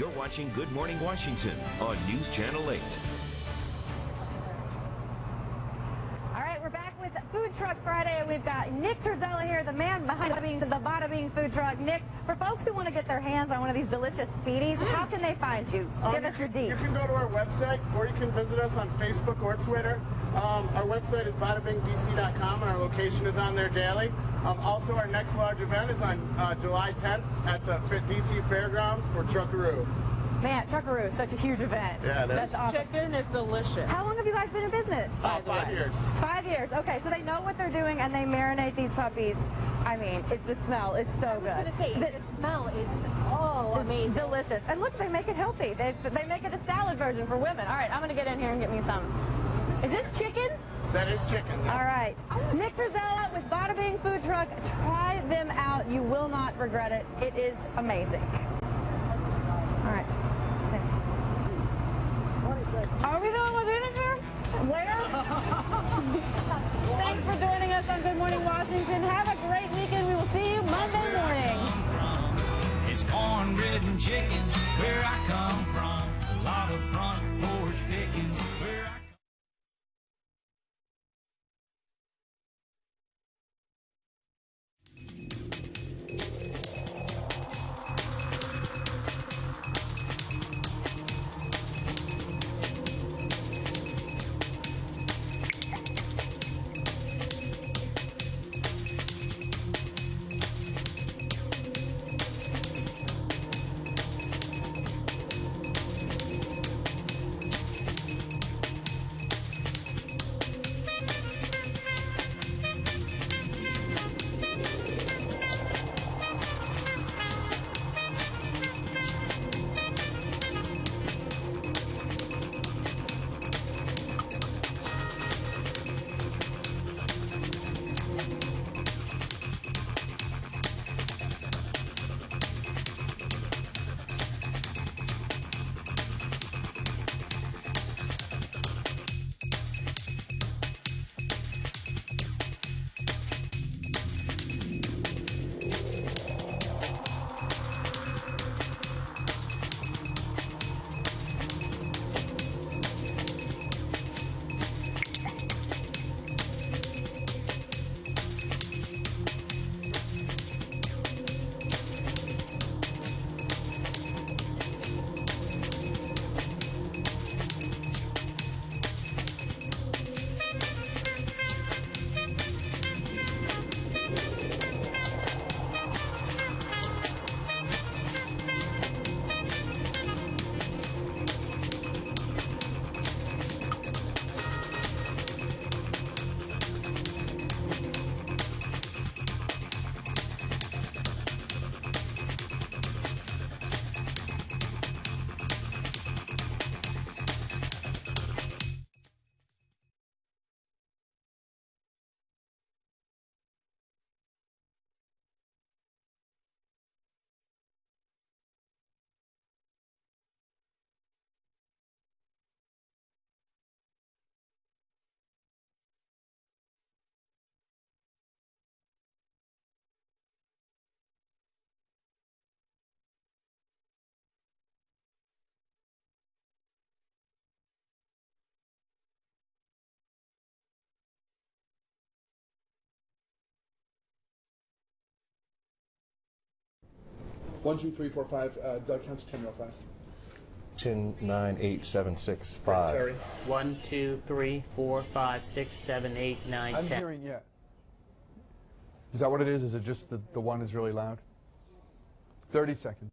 You're watching Good Morning Washington on News Channel 8. All right, we're back with Food Truck Friday, and we've got Nick Terzella here, the man behind the Bada food truck. Nick, for folks who want to get their hands on one of these delicious speedies, how can they find you? Give us your deets. You can go to our website, or you can visit us on Facebook or Twitter. Our website is badabingdc.com, and our location is on there daily. Also, our next large event is on July 10th at the DC Fairgrounds for Truckaroo. Man, Truckaroo is such a huge event. Yeah, that's awesome. Chicken is delicious. How long have you guys been in business? 5 years. 5 years. Okay, so they know what they're doing, and they marinate these puppies. I mean, the smell is so good. I was going to say, the smell is amazing. Delicious. And look, they make it healthy. They make it a salad version for women. All right, I'm going to get in here and get me some. Is this chicken? That is chicken. Yeah. All right. Nick Terzella with Bada Bing Food Truck. Try them out. You will not regret it. It is amazing. All right. Are we doing with vinegar? Where? Thanks for joining us on Good Morning Washington. Have a great weekend. We will see you Monday morning. It's cornbread and chicken where I come from. A lot of front porch picking where I come from. One, two, three, four, five. Doug counts 10 real fast. 10, 9, 8, 7, 6, Right, 5. Terry. 1, 2, 3, 4, 5, 6, 7, 8, 9, 10. I'm hearing, yeah. Is that what it is? Is it just the one is really loud? 30 seconds.